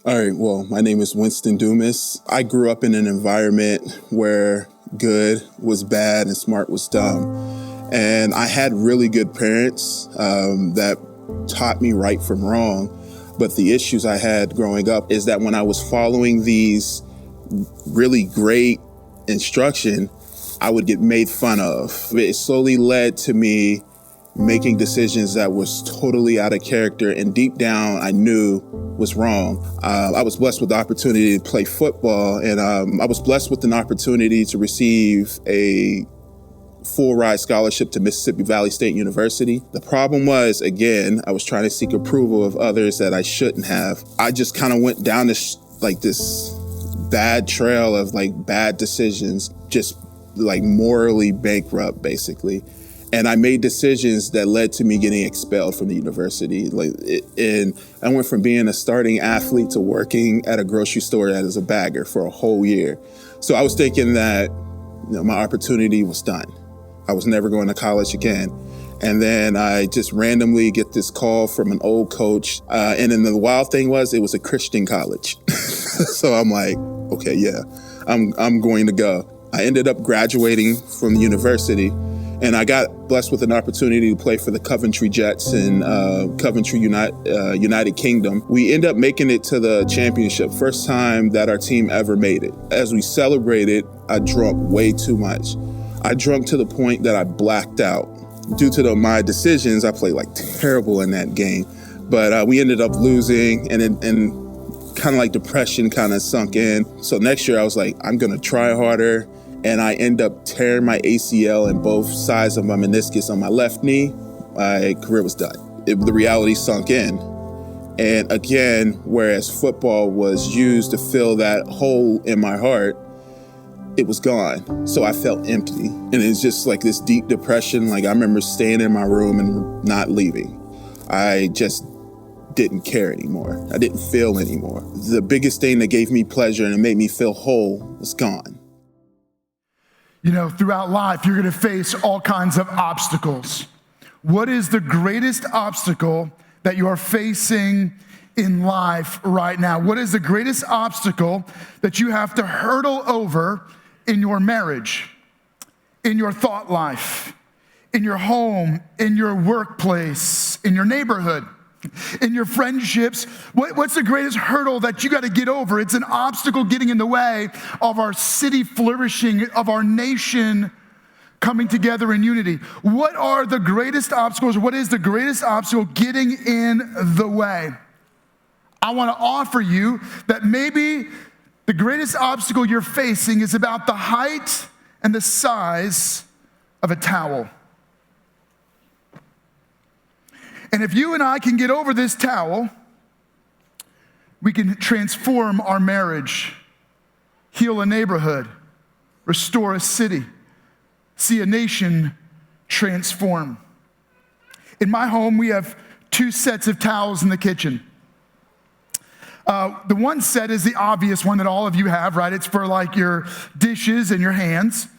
All right, well, my name is Winston Dumas. I grew up in an environment where good was bad and smart was dumb. And I had really good parents that taught me right from wrong. But the issues I had growing up is that when I was following these really great instruction, I would get made fun of. It slowly led to me making decisions that was totally out of character and deep down I knew was wrong. I was blessed with the opportunity to play football, and I was blessed with an opportunity to receive a full ride scholarship to Mississippi Valley State University. The problem was, again, I was trying to seek approval of others that I shouldn't have. I just kind of went down this bad trail of bad decisions, just morally bankrupt basically. And I made decisions that led to me getting expelled from the university. And I went from being a starting athlete to working at a grocery store as a bagger for a whole year. So I was thinking that my opportunity was done. I was never going to college again. And then I just randomly get this call from an old coach. And then the wild thing was, it was a Christian college. So I'm like, okay, yeah, I'm going to go. I ended up graduating from the university, and I got blessed with an opportunity to play for the Coventry Jets in Coventry, United Kingdom. We ended up making it to the championship, first time that our team ever made it. As we celebrated, I drunk way too much. I drunk to the point that I blacked out. Due to my decisions, I played terrible in that game. But we ended up losing, and kind of depression kind of sunk in. So next year I was like, I'm going to try harder. And I end up tearing my ACL in both sides of my meniscus on my left knee. My career was done. The reality sunk in. And again, whereas football was used to fill that hole in my heart, it was gone. So I felt empty. And it's just this deep depression. I remember staying in my room and not leaving. I just didn't care anymore. I didn't feel anymore. The biggest thing that gave me pleasure and made me feel whole was gone. Throughout life, you're going to face all kinds of obstacles. What is the greatest obstacle that you are facing in life right now? What is the greatest obstacle that you have to hurdle over in your marriage, in your thought life, in your home, in your workplace, in your neighborhood, in your friendships? What's the greatest hurdle that you got to get over? It's an obstacle getting in the way of our city flourishing, of our nation coming together in unity. What are the greatest obstacles? What is the greatest obstacle getting in the way? I want to offer you that maybe the greatest obstacle you're facing is about the height and the size of a towel. And if you and I can get over this towel, we can transform our marriage, heal a neighborhood, restore a city, see a nation transform. In my home, we have 2 sets of towels in the kitchen. The one set is the obvious one that all of you have, right? It's for your dishes and your hands.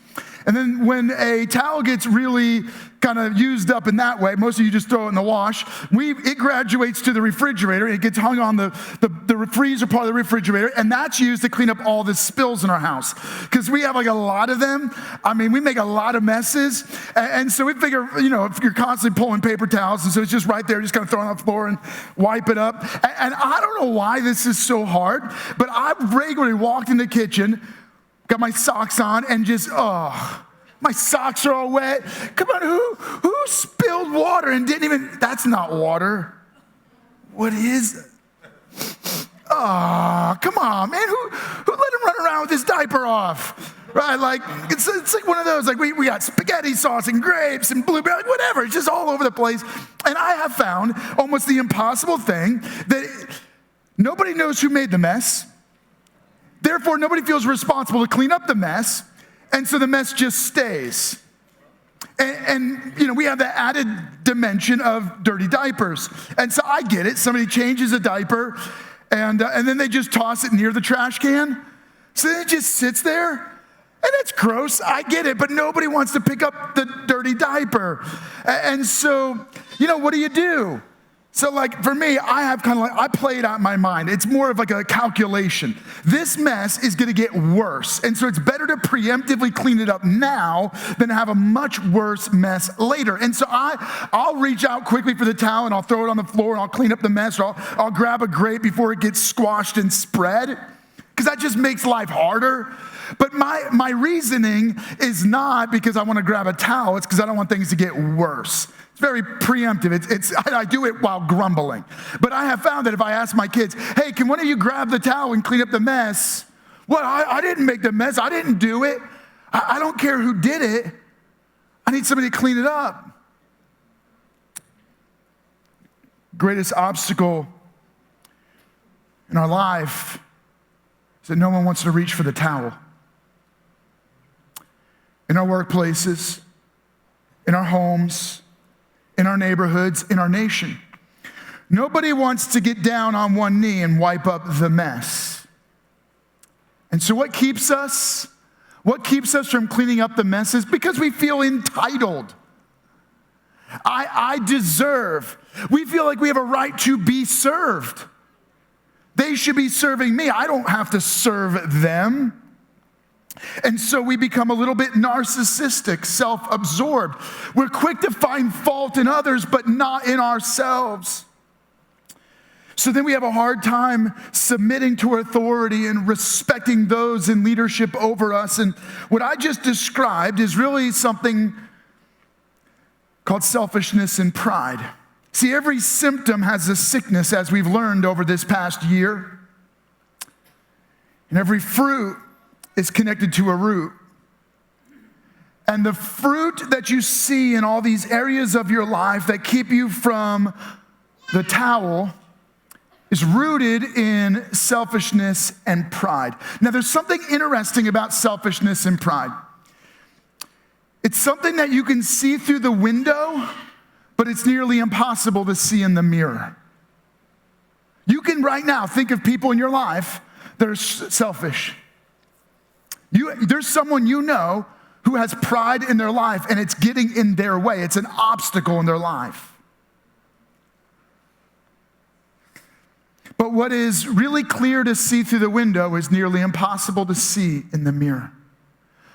And then when a towel gets really kind of used up in that way, most of you just throw it in the wash. It graduates to the refrigerator. It gets hung on the freezer part of the refrigerator, and that's used to clean up all the spills in our house. Because we have a lot of them. I mean, we make a lot of messes. And so we figure, if you're constantly pulling paper towels, and so it's just right there, just kind of throw it on the floor and wipe it up. And I don't know why this is so hard, but I've regularly walked in the kitchen, got my socks on, and just, my socks are all wet. Come on, who spilled water and didn't even, that's not water. What is it? Come on, man, who let him run around with his diaper off? Right, it's like one of those, we got spaghetti sauce and grapes and blueberry, whatever, it's just all over the place. And I have found almost the impossible thing that nobody knows who made the mess. Therefore, nobody feels responsible to clean up the mess, and so the mess just stays. And we have the added dimension of dirty diapers. And so I get it. Somebody changes a diaper, and then they just toss it near the trash can. So then it just sits there, and it's gross. I get it, but nobody wants to pick up the dirty diaper. And so, what do? So like for me, I play it out in my mind. It's more of like a calculation. This mess is gonna get worse. And so it's better to preemptively clean it up now than have a much worse mess later. And so I'll reach out quickly for the towel and I'll throw it on the floor and I'll clean up the mess, or I'll grab a grape before it gets squashed and spread, because that just makes life harder. But my reasoning is not because I wanna grab a towel, it's because I don't want things to get worse. It's very preemptive. I do it while grumbling. But I have found that if I ask my kids, hey, can one of you grab the towel and clean up the mess? Well, I didn't make the mess. I didn't do it. I don't care who did it. I need somebody to clean it up. Greatest obstacle in our life is that no one wants to reach for the towel. In our workplaces, in our homes, in our neighborhoods, in our nation. Nobody wants to get down on one knee and wipe up the mess. And so what keeps us from cleaning up the messes? Because we feel entitled. I deserve. We feel like we have a right to be served. They should be serving me. I don't have to serve them. And so we become a little bit narcissistic, self-absorbed. We're quick to find fault in others, but not in ourselves. So then we have a hard time submitting to authority and respecting those in leadership over us. And what I just described is really something called selfishness and pride. See, every symptom has a sickness, as we've learned over this past year. And every fruit is connected to a root. And the fruit that you see in all these areas of your life that keep you from the towel is rooted in selfishness and pride. Now, there's something interesting about selfishness and pride. It's something that you can see through the window, but it's nearly impossible to see in the mirror. You can right now think of people in your life that are selfish. There's someone you know who has pride in their life and it's getting in their way. It's an obstacle in their life. But what is really clear to see through the window is nearly impossible to see in the mirror.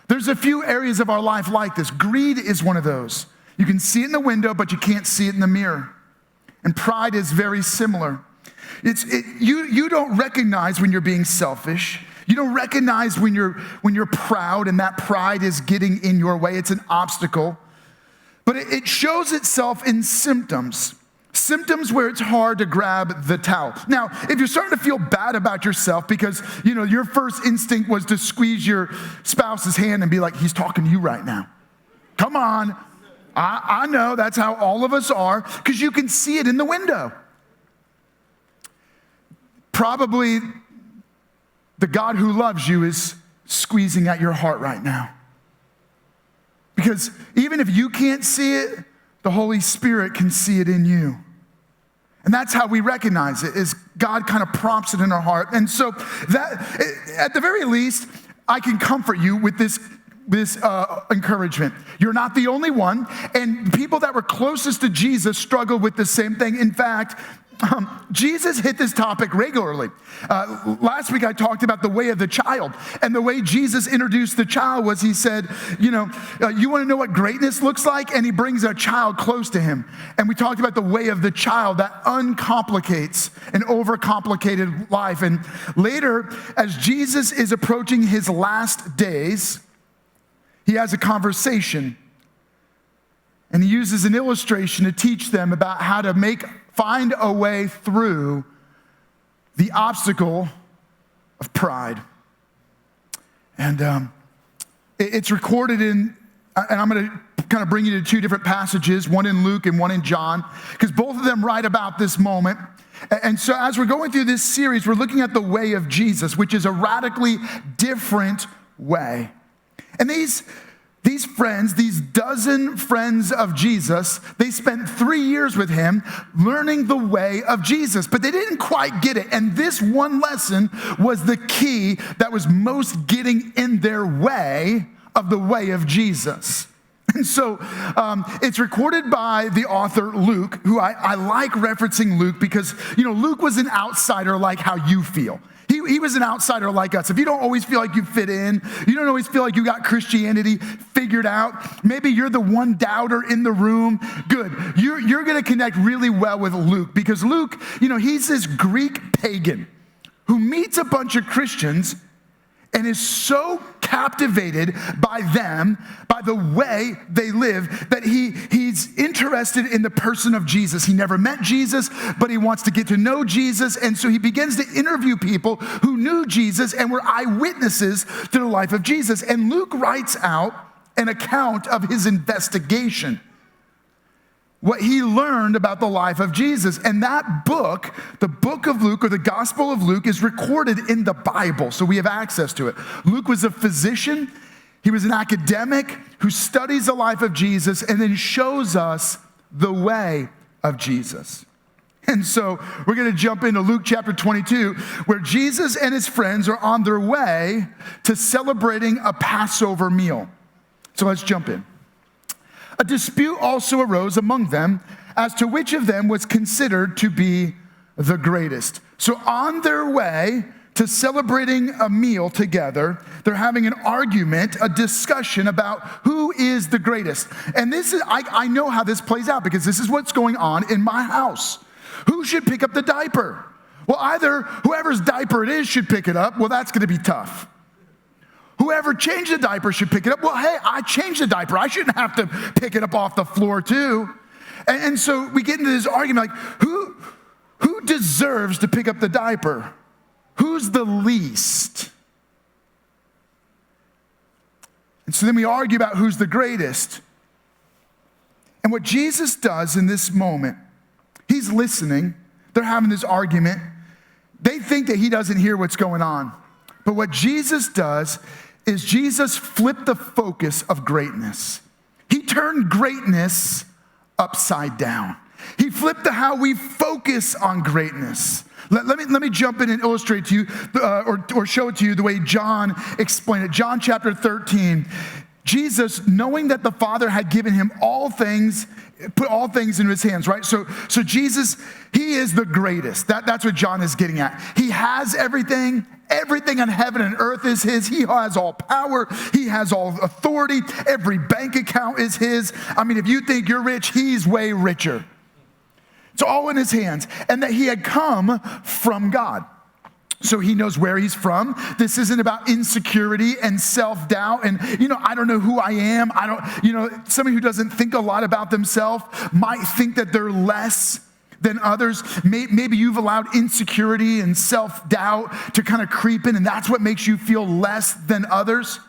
There's a few areas of our life like this. Greed is one of those. You can see it in the window, but you can't see it in the mirror. And pride is very similar. You don't recognize when you're being selfish. You don't recognize when you're proud and that pride is getting in your way. It's an obstacle. But it shows itself in symptoms. Symptoms where it's hard to grab the towel. Now, if you're starting to feel bad about yourself because, your first instinct was to squeeze your spouse's hand and be like, he's talking to you right now. Come on. I know that's how all of us are, because you can see it in the window. Probably the God who loves you is squeezing at your heart right now. Because even if you can't see it, the Holy Spirit can see it in you. And that's how we recognize it, is God kind of prompts it in our heart. And so that, at the very least, I can comfort you with this encouragement. You're not the only one, and people that were closest to Jesus struggled with the same thing. In fact, Jesus hit this topic regularly. Last week I talked about the way of the child, and the way Jesus introduced the child was he said, you want to know what greatness looks like? And he brings a child close to him. And we talked about the way of the child that uncomplicates an overcomplicated life. And later, as Jesus is approaching his last days, he has a conversation, and he uses an illustration to teach them about how to find a way through the obstacle of pride. And it's recorded in, and I'm going to kind of bring you to two different passages, one in Luke and one in John, because both of them write about this moment. And so as we're going through this series, we're looking at the way of Jesus, which is a radically different way. And these friends, these dozen friends of Jesus, they spent 3 years with him learning the way of Jesus, but they didn't quite get it. And this one lesson was the key that was most getting in their way of the way of Jesus. And so it's recorded by the author Luke, who I like referencing Luke because, Luke was an outsider like how you feel. He was an outsider like us. If you don't always feel like you fit in, you don't always feel like you got Christianity figured out, maybe you're the one doubter in the room, good. You're going to connect really well with Luke because Luke, he's this Greek pagan who meets a bunch of Christians and is so captivated by them, by the way they live, that he's interested in the person of Jesus. He never met Jesus, but he wants to get to know Jesus. And so he begins to interview people who knew Jesus and were eyewitnesses to the life of Jesus. And Luke writes out an account of his investigation, what he learned about the life of Jesus. And that book, the book of Luke, or the Gospel of Luke, is recorded in the Bible, so we have access to it. Luke was a physician. He was an academic who studies the life of Jesus and then shows us the way of Jesus. And so we're going to jump into Luke chapter 22, where Jesus and his friends are on their way to celebrating a Passover meal. So let's jump in. A dispute also arose among them as to which of them was considered to be the greatest. So on their way to celebrating a meal together, they're having an argument, a discussion about who is the greatest. And this is, I know how this plays out because this is what's going on in my house. Who should pick up the diaper? Well, either whoever's diaper it is should pick it up. Well, that's going to be tough. Whoever changed the diaper should pick it up. Well, hey, I changed the diaper. I shouldn't have to pick it up off the floor too. And so we get into this argument like, who deserves to pick up the diaper? Who's the least? And so then we argue about who's the greatest. And what Jesus does in this moment, he's listening. They're having this argument. They think that he doesn't hear what's going on. But what Jesus does is Jesus flipped the focus of greatness. He turned greatness upside down. He flipped how we focus on greatness. Let me jump in and illustrate to you, or show it to you the way John explained it. John chapter 13, Jesus, knowing that the Father had given him all things, put all things into his hands, right? So Jesus, he is the greatest. That's what John is getting at. He has everything. Everything on heaven and earth is his. He has all power. He has all authority. Every bank account is his. I mean, if you think you're rich, he's way richer. It's all in his hands. And that he had come from God. So he knows where he's from. This isn't about insecurity and self-doubt and, I don't know who I am. Somebody who doesn't think a lot about themselves might think that they're less than others. Maybe you've allowed insecurity and self-doubt to kind of creep in, and that's what makes you feel less than others.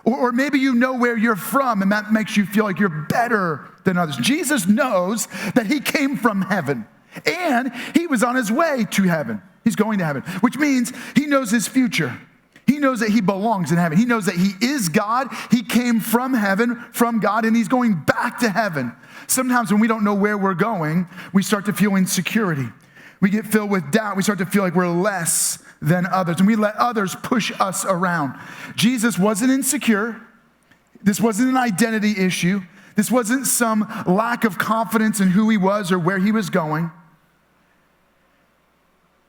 Or maybe you know where you're from, and that makes you feel like you're better than others. Jesus knows that he came from heaven, and he was on his way to heaven. He's going to heaven, which means he knows his future. He knows that he belongs in heaven. He knows that he is God. He came from heaven, from God, and he's going back to heaven. Sometimes when we don't know where we're going, we start to feel insecurity. We get filled with doubt. We start to feel like we're less than others, and we let others push us around. Jesus wasn't insecure. This wasn't an identity issue. This wasn't some lack of confidence in who he was or where he was going.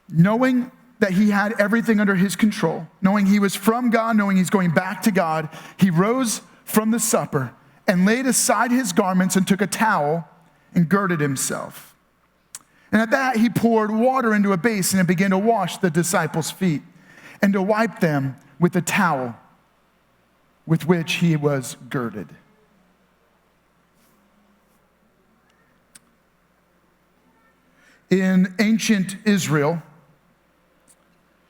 Knowing that he had everything under his control, knowing he was from God, knowing he's going back to God, he rose from the supper and laid aside his garments and took a towel and girded himself. And at that, he poured water into a basin and began to wash the disciples' feet and to wipe them with the towel with which he was girded. In ancient Israel,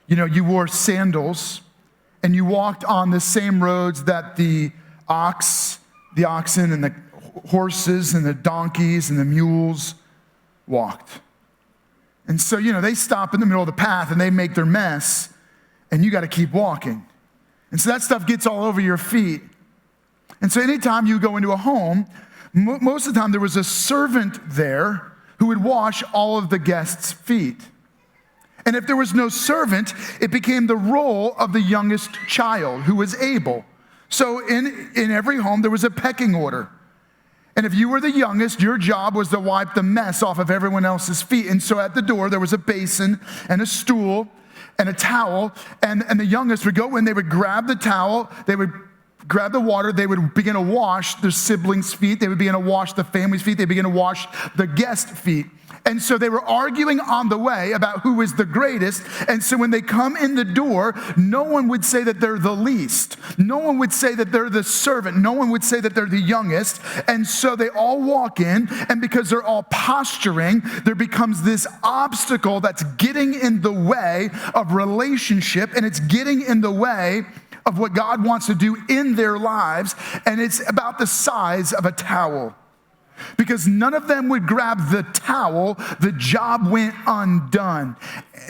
you wore sandals and you walked on the same roads that the oxen and the horses and the donkeys and the mules walked. And so, they stop in the middle of the path and they make their mess and you got to keep walking. And so that stuff gets all over your feet. And so anytime you go into a home, most of the time there was a servant there who would wash all of the guests' feet. And if there was no servant, it became the role of the youngest child who was able So in every home, there was a pecking order. And if you were the youngest, your job was to wipe the mess off of everyone else's feet. And so at the door, there was a basin and a stool and a towel. And the youngest would go in, they would grab the towel, they would grab the water, they would begin to wash their siblings' feet, they would begin to wash the family's feet, they begin to wash the guest feet. And so they were arguing on the way about who was the greatest. And so when they come in the door, no one would say that they're the least. No one would say that they're the servant. No one would say that they're the youngest. And so they all walk in, and because they're all posturing, there becomes this obstacle that's getting in the way of relationship, and it's getting in the way of what God wants to do in their lives. And it's about the size of a towel. Because none of them would grab the towel, the job went undone.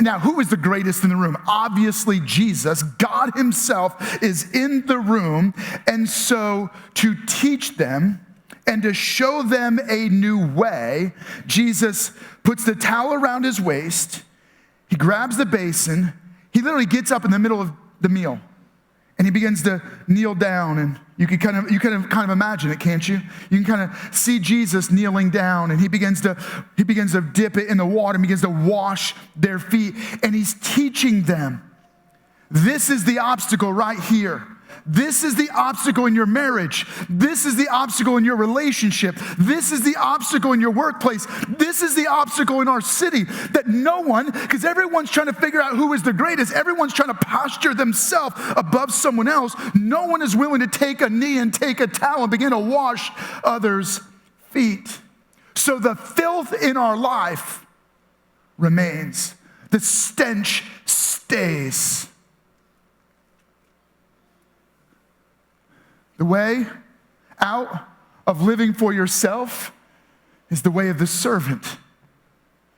Now, who is the greatest in the room? Obviously, Jesus. God himself is in the room. And so to teach them and to show them a new way, Jesus puts the towel around his waist. He grabs the basin. He literally gets up in the middle of the meal. And he begins to kneel down, and you can kind of imagine it, can't you? You can kind of see Jesus kneeling down, and he begins to dip it in the water and begins to wash their feet, and he's teaching them. This is the obstacle right here. This is the obstacle in your marriage. This is the obstacle in your relationship. This is the obstacle in your workplace. This is the obstacle in our city that no one, because everyone's trying to figure out who is the greatest. Everyone's trying to posture themselves above someone else. No one is willing to take a knee and take a towel and begin to wash others' feet. So the filth in our life remains. The stench stays. The way out of living for yourself is the way of the servant.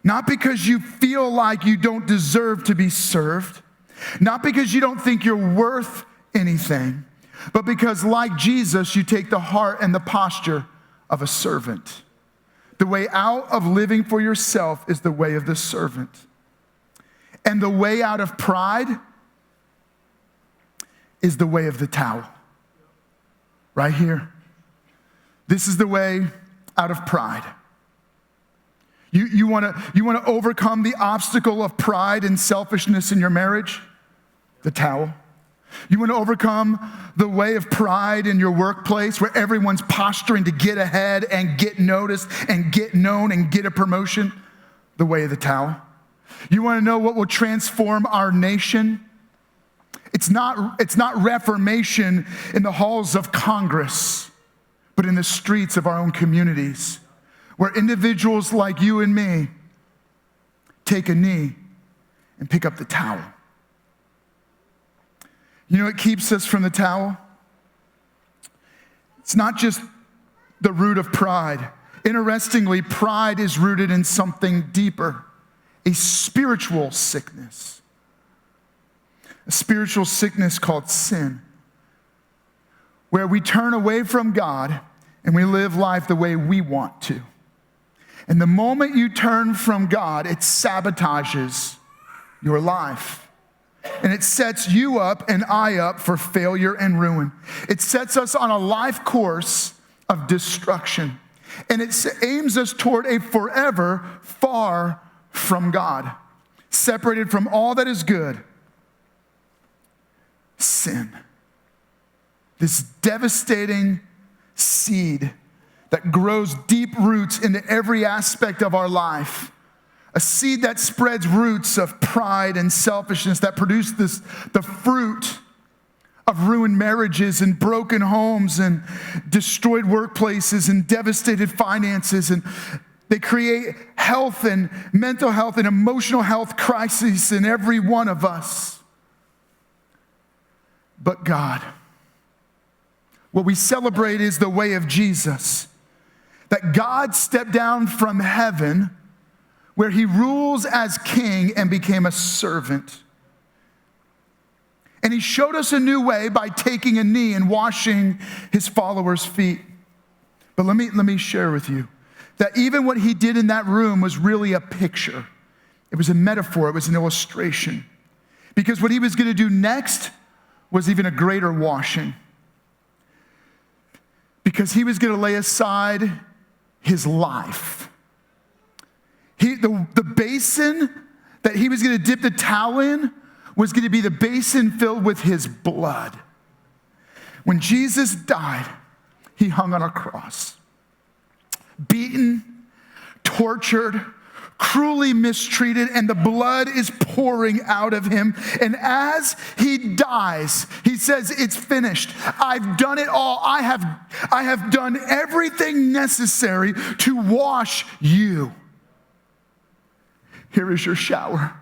Not because you feel like you don't deserve to be served, not because you don't think you're worth anything, but because, like Jesus, you take the heart and the posture of a servant. The way out of living for yourself is the way of the servant. And the way out of pride is the way of the towel. Right here. This is the way out of pride. You want to overcome the obstacle of pride and selfishness in your marriage? The towel. You want to overcome the way of pride in your workplace where everyone's posturing to get ahead and get noticed and get known and get a promotion? The way of the towel. You want to know what will transform our nation? It's not reformation in the halls of Congress, but in the streets of our own communities, where individuals like you and me take a knee and pick up the towel. You know what keeps us from the towel? It's not just the root of pride. Interestingly, pride is rooted in something deeper, a spiritual sickness. A spiritual sickness called sin, where we turn away from God and we live life the way we want to. And the moment you turn from God, it sabotages your life. And it sets you up and I up for failure and ruin. It sets us on a life course of destruction. And it aims us toward a forever far from God, separated from all that is good. Sin. This devastating seed that grows deep roots into every aspect of our life. A seed that spreads roots of pride and selfishness that produce the fruit of ruined marriages and broken homes and destroyed workplaces and devastated finances. And they create health and mental health and emotional health crises in every one of us. But God, what we celebrate is the way of Jesus. That God stepped down from heaven where he rules as king and became a servant. And he showed us a new way by taking a knee and washing his followers' feet. But let me share with you that even what he did in that room was really a picture. It was a metaphor, it was an illustration. Because what he was going to do next was even a greater washing. because he was going to lay aside his life. The basin that he was going to dip the towel in was going to be the basin filled with his blood. When Jesus died, he hung on a cross, beaten, tortured, cruelly mistreated, and the blood is pouring out of him. And as he dies, he says, it's finished. I've done it all. I have done everything necessary to wash you. Here is your shower.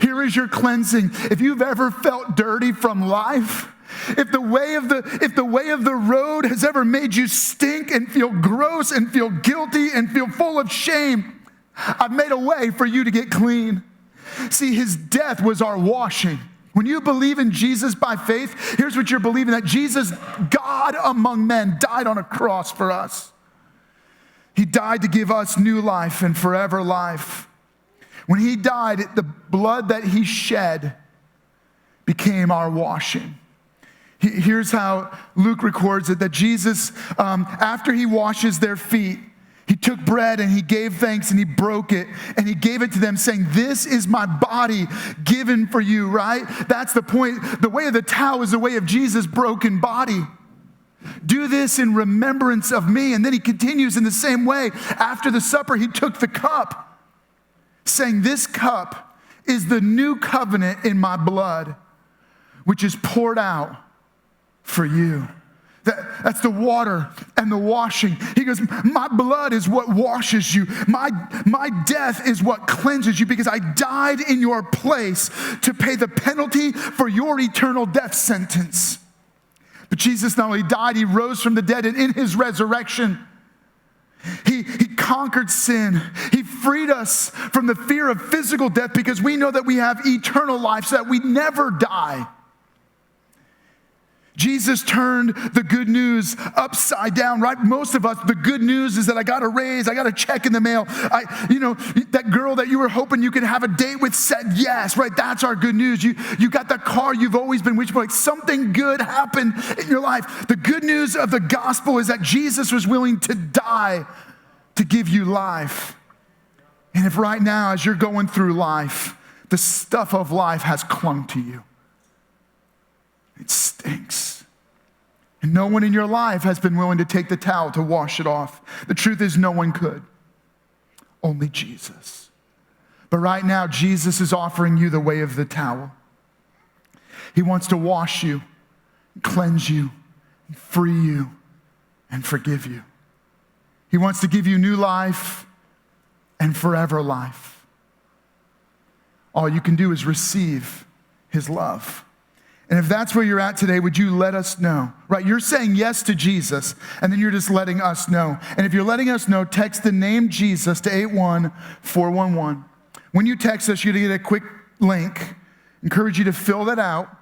Here is your cleansing. If you've ever felt dirty from life, if the way of the road has ever made you stink and feel gross and feel guilty and feel full of shame, I've made a way for you to get clean. See, his death was our washing. When you believe in Jesus by faith, here's what you're believing: that Jesus, God among men, died on a cross for us. He died to give us new life and forever life. When he died, the blood that he shed became our washing. Here's how Luke records it, that Jesus, after he washes their feet, he took bread and he gave thanks and he broke it and he gave it to them, saying, this is my body given for you, right? That's the point. The way of the towel is the way of Jesus' broken body. Do this in remembrance of me. And then he continues in the same way. After the supper, he took the cup, saying, this cup is the new covenant in my blood, which is poured out for you. That's the water and the washing. He goes, my blood is what washes you. My death is what cleanses you, because I died in your place to pay the penalty for your eternal death sentence. But Jesus not only died, he rose from the dead, and in his resurrection, he conquered sin. He freed us from the fear of physical death, because we know that we have eternal life, so that we never die. Jesus turned the good news upside down, right? Most of us, the good news is that I got a raise, I got a check in the mail. That girl that you were hoping you could have a date with said yes, right? That's our good news. You got that car you've always been wishing for. Like, something good happened in your life. The good news of the gospel is that Jesus was willing to die to give you life. And if right now, as you're going through life, the stuff of life has clung to you, it stinks. And no one in your life has been willing to take the towel to wash it off. The truth is, no one could. Only Jesus. But right now, Jesus is offering you the way of the towel. He wants to wash you, cleanse you, free you, and forgive you. He wants to give you new life and forever life. All you can do is receive his love. And if that's where you're at today, would you let us know? Right, you're saying yes to Jesus, and then you're just letting us know. And if you're letting us know, text the name Jesus to 81411. When you text us, you're going to get a quick link. Encourage you to fill that out,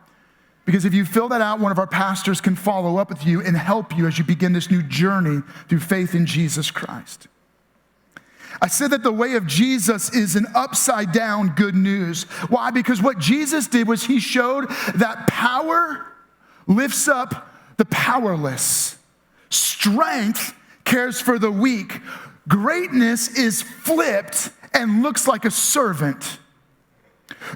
because if you fill that out, one of our pastors can follow up with you and help you as you begin this new journey through faith in Jesus Christ. I said that the way of Jesus is an upside down good news. Why? Because what Jesus did was he showed that power lifts up the powerless. Strength cares for the weak. Greatness is flipped and looks like a servant.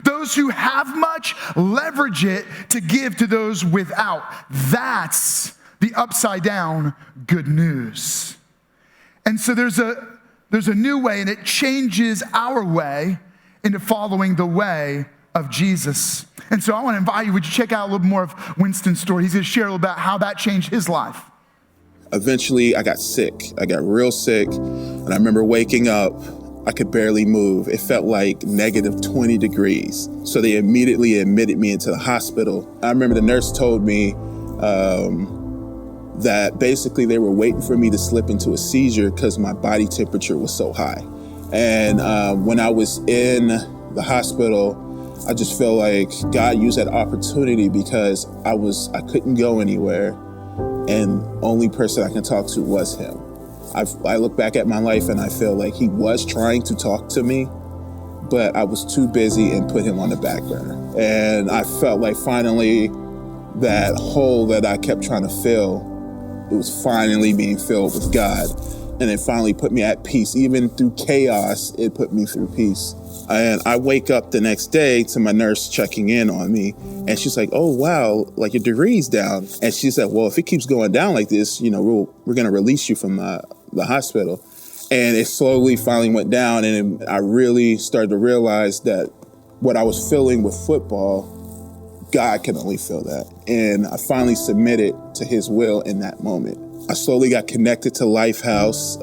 Those who have much leverage it to give to those without. That's the upside down good news. And so there's a new way, and it changes our way into following the way of Jesus. And so I want to invite you, would you check out a little more of Winston's story? He's going to share a little about how that changed his life. Eventually, I got sick. I got real sick, and I remember waking up, I could barely move. It felt like negative 20 degrees. So they immediately admitted me into the hospital. I remember the nurse told me that basically they were waiting for me to slip into a seizure because my body temperature was so high. And when I was in the hospital, I just felt like God used that opportunity, because I couldn't go anywhere, and only person I can talk to was him. I look back at my life and I feel like he was trying to talk to me, but I was too busy and put him on the back burner. And I felt like finally that hole that I kept trying to fill it was finally being filled with God. And it finally put me at peace. Even through chaos, it put me through peace. And I wake up the next day to my nurse checking in on me. And she's like, oh, wow, like your degree's down. And she said, well, if it keeps going down like this, we're going to release you from the hospital. And it slowly finally went down. And I really started to realize that what I was feeling with football, God can only feel that. And I finally submitted to his will in that moment. I slowly got connected to Lifehouse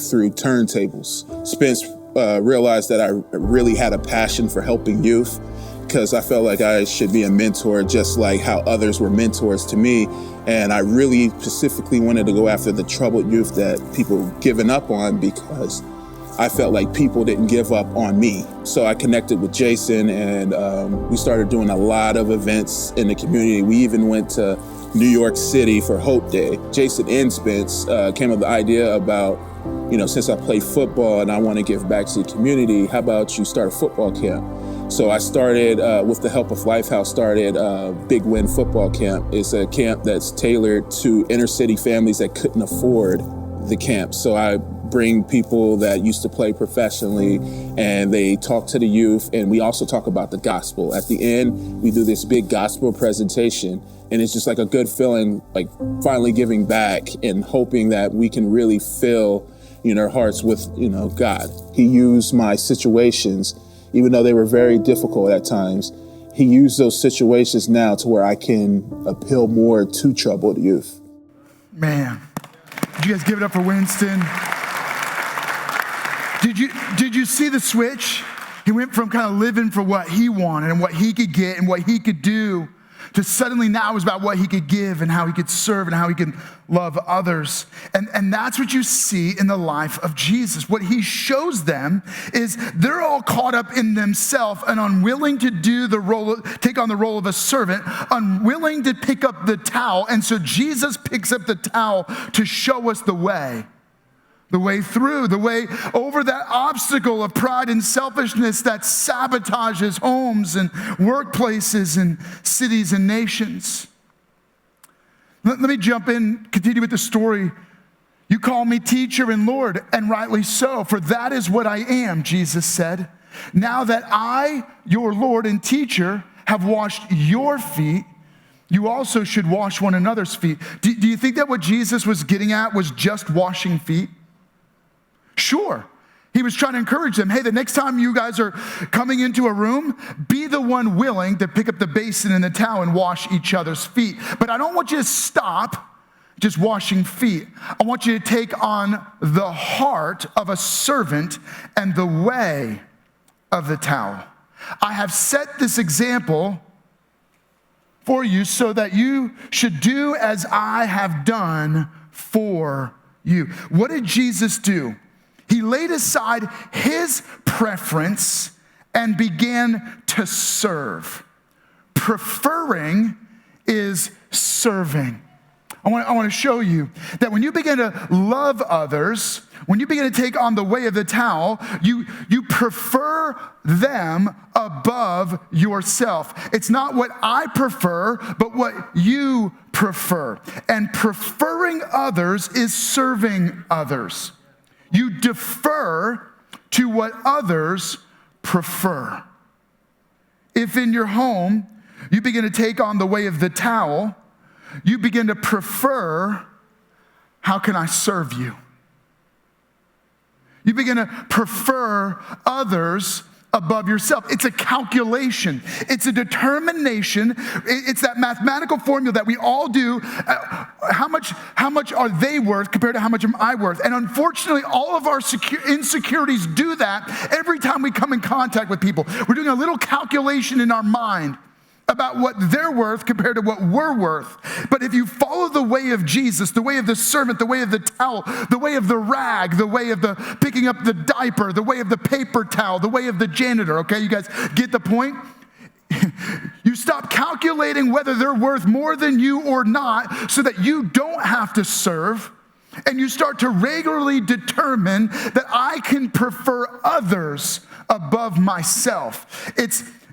through turntables. Spence realized that I really had a passion for helping youth because I felt like I should be a mentor just like how others were mentors to me. And I really specifically wanted to go after the troubled youth that people given up on because I felt like people didn't give up on me. So I connected with Jason and we started doing a lot of events in the community. We even went to New York City for Hope Day. Jason and Spence came up with the idea about, since I play football and I want to give back to the community, how about you start a football camp? So I started, with the help of Lifehouse, started Big Win Football Camp. It's a camp that's tailored to inner city families that couldn't afford the camp. So I bring people that used to play professionally and they talk to the youth, and we also talk about the gospel. At the end, we do this big gospel presentation, and it's just like a good feeling, like finally giving back and hoping that we can really fill, our hearts with, God. He used my situations, even though they were very difficult at times. He used those situations now to where I can appeal more to troubled youth. Man, did you guys give it up for Winston? Did you see the switch? He went from kind of living for what he wanted and what he could get and what he could do to suddenly now it was about what he could give and how he could serve and how he could love others. And that's what you see in the life of Jesus. What he shows them is they're all caught up in themselves and unwilling to take on the role of a servant, unwilling to pick up the towel. And so Jesus picks up the towel to show us the way through, the way over that obstacle of pride and selfishness that sabotages homes and workplaces and cities and nations. Let me jump in, continue with the story. You call me teacher and Lord, and rightly so, for that is what I am, Jesus said. Now that I, your Lord and teacher, have washed your feet, you also should wash one another's feet. Do you think that what Jesus was getting at was just washing feet? Sure. He was trying to encourage them. Hey, the next time you guys are coming into a room, be the one willing to pick up the basin and the towel and wash each other's feet. But I don't want you to stop just washing feet. I want you to take on the heart of a servant and the way of the towel. I have set this example for you so that you should do as I have done for you. What did Jesus do? He laid aside his preference and began to serve. Preferring is serving. I want to show you that when you begin to love others, when you begin to take on the way of the towel, you prefer them above yourself. It's not what I prefer, but what you prefer. And preferring others is serving others. You defer to what others prefer. If in your home you begin to take on the way of the towel, you begin to prefer, how can I serve you? You begin to prefer others above yourself. It's a calculation. It's a determination. It's that mathematical formula that we all do. How much are they worth compared to how much am I worth? And unfortunately, all of our insecurities do that every time we come in contact with people. We're doing a little calculation in our mind about what they're worth compared to what we're worth. But if you follow the way of Jesus, the way of the servant, the way of the towel, the way of the rag, the way of the picking up the diaper, the way of the paper towel, the way of the janitor, okay? You guys get the point? You stop calculating whether they're worth more than you or not so that you don't have to serve, and you start to regularly determine that I can prefer others above myself.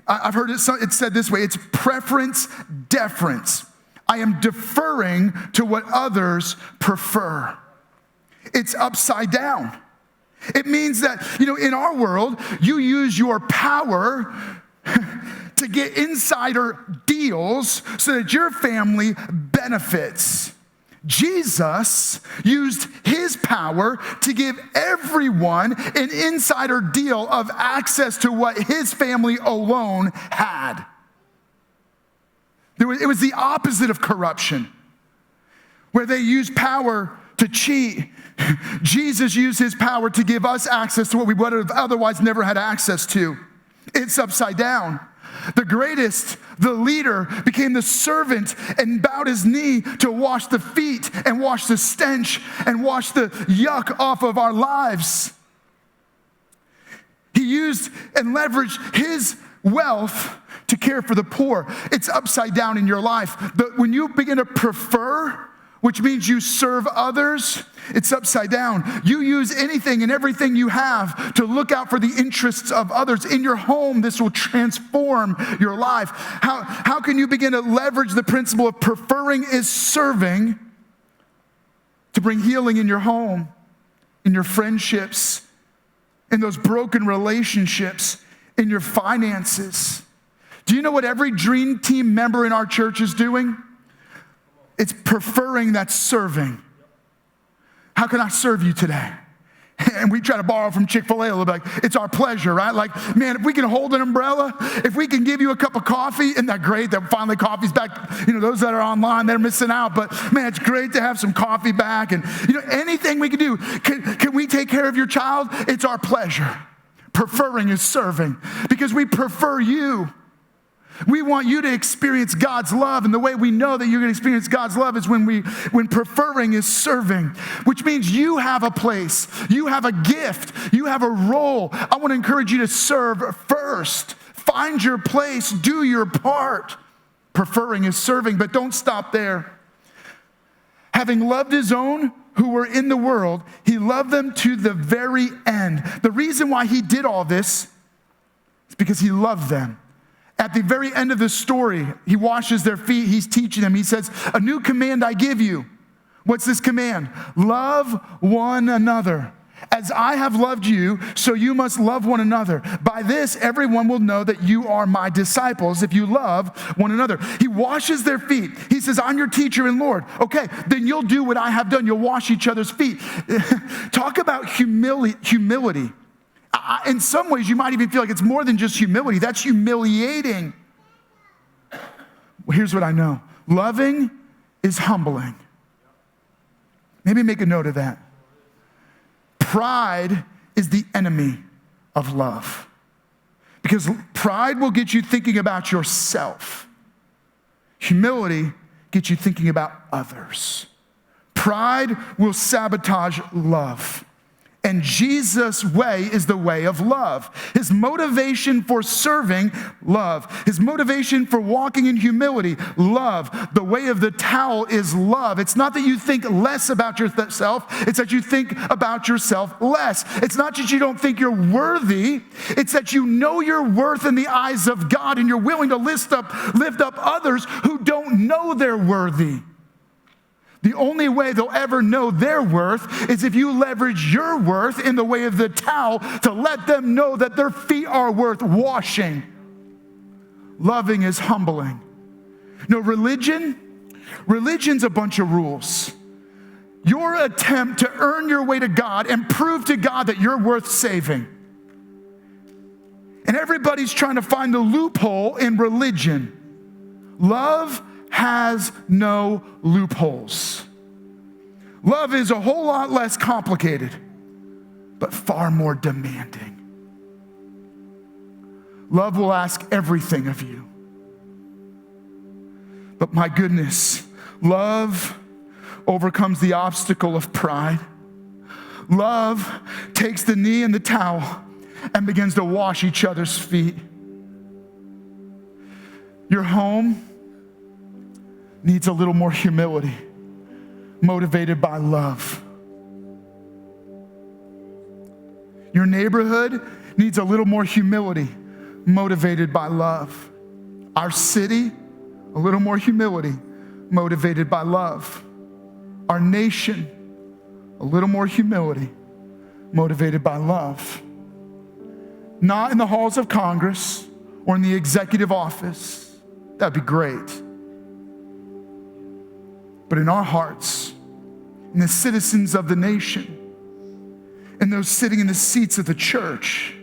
I've heard it said this way, it's preference deference. I am deferring to what others prefer. It's upside down. It means that, in our world, you use your power to get insider deals so that your family benefits. Jesus used his power to give everyone an insider deal of access to what his family alone had. It was the opposite of corruption, where they used power to cheat. Jesus used his power to give us access to what we would have otherwise never had access to. It's upside down. The greatest, the leader, became the servant and bowed his knee to wash the feet and wash the stench and wash the yuck off of our lives. He used and leveraged his wealth to care for the poor. It's upside down in your life. When you begin to prefer, which means you serve others, it's upside down. You use anything and everything you have to look out for the interests of others. In your home, this will transform your life. How can you begin to leverage the principle of preferring is serving to bring healing in your home, in your friendships, in those broken relationships, in your finances? Do you know what every dream team member in our church is doing? It's preferring that serving. How can I serve you today? And we try to borrow from Chick-fil-A a little bit. Like, it's our pleasure, right? Like, man, if we can hold an umbrella, if we can give you a cup of coffee, isn't that great that finally coffee's back? Those that are online, they're missing out. But man, it's great to have some coffee back. And anything we can do. Can we take care of your child? It's our pleasure. Preferring is serving because we prefer you. We want you to experience God's love, and the way we know that you're going to experience God's love is when preferring is serving, which means you have a place, you have a gift, you have a role. I want to encourage you to serve first. Find your place, do your part. Preferring is serving, but don't stop there. Having loved his own who were in the world, he loved them to the very end. The reason why he did all this is because he loved them. At the very end of the story, he washes their feet. He's teaching them. He says, a new command I give you. What's this command? Love one another. As I have loved you, so you must love one another. By this, everyone will know that you are my disciples if you love one another. He washes their feet. He says, I'm your teacher and Lord. Okay, then you'll do what I have done. You'll wash each other's feet. Talk about humility. In some ways, you might even feel like it's more than just humility. That's humiliating. Well, here's what I know. Loving is humbling. Maybe make a note of that. Pride is the enemy of love. Because pride will get you thinking about yourself. Humility gets you thinking about others. Pride will sabotage love. And Jesus' way is the way of love. His motivation for serving, love. His motivation for walking in humility, love. The way of the towel is love. It's not that you think less about yourself. It's that you think about yourself less. It's not that you don't think you're worthy. It's that you know your worth in the eyes of God and you're willing to lift up others who don't know they're worthy. The only way they'll ever know their worth is if you leverage your worth in the way of the towel to let them know that their feet are worth washing. Loving is humbling. Religion's a bunch of rules. Your attempt to earn your way to God and prove to God that you're worth saving. And everybody's trying to find the loophole in religion. Love has no loopholes. Love is a whole lot less complicated, but far more demanding. Love will ask everything of you. But my goodness, love overcomes the obstacle of pride. Love takes the knee and the towel and begins to wash each other's feet. Your home needs a little more humility, motivated by love. Your neighborhood needs a little more humility, motivated by love. Our city, a little more humility, motivated by love. Our nation, a little more humility, motivated by love. Not in the halls of Congress or in the executive office. That'd be great. But in our hearts, in the citizens of the nation, and those sitting in the seats of the church.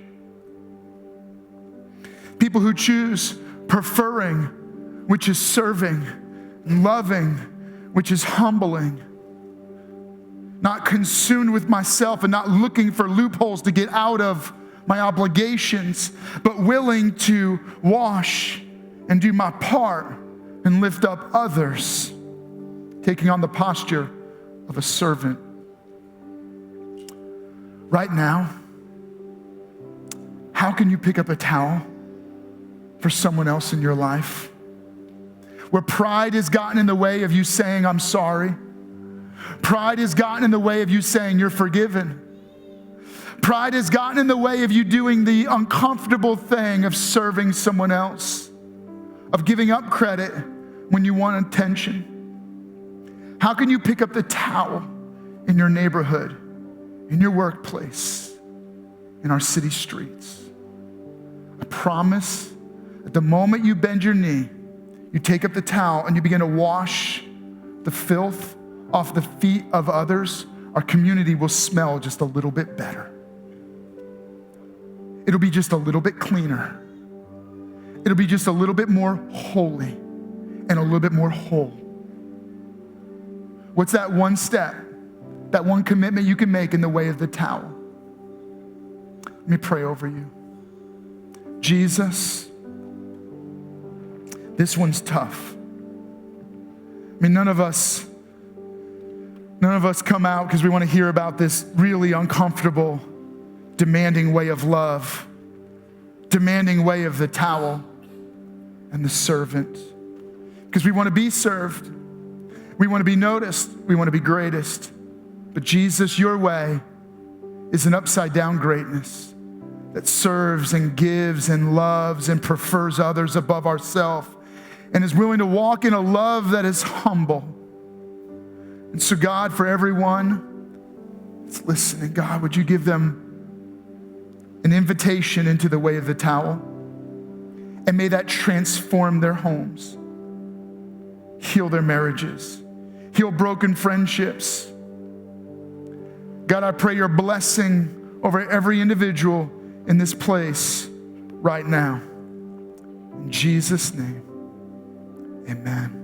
People who choose preferring, which is serving, loving, which is humbling. Not consumed with myself and not looking for loopholes to get out of my obligations, but willing to wash and do my part and lift up others, taking on the posture of a servant. Right now, how can you pick up a towel for someone else in your life? Where pride has gotten in the way of you saying, I'm sorry. Pride has gotten in the way of you saying you're forgiven. Pride has gotten in the way of you doing the uncomfortable thing of serving someone else, of giving up credit when you want attention. How can you pick up the towel in your neighborhood, in your workplace, in our city streets? I promise that the moment you bend your knee, you take up the towel and you begin to wash the filth off the feet of others, our community will smell just a little bit better. It'll be just a little bit cleaner. It'll be just a little bit more holy and a little bit more whole. What's that one step, that one commitment you can make in the way of the towel? Let me pray over you. Jesus, this one's tough. I mean, none of us come out because we want to hear about this really uncomfortable, demanding way of love, demanding way of the towel and the servant. Because we want to be served. We want to be noticed. We want to be greatest. But Jesus, your way is an upside down greatness that serves and gives and loves and prefers others above ourselves and is willing to walk in a love that is humble. And so God, for everyone that's listening, God, would you give them an invitation into the way of the towel? And may that transform their homes, heal their marriages, heal broken friendships. God, I pray your blessing over every individual in this place right now. In Jesus' name, amen.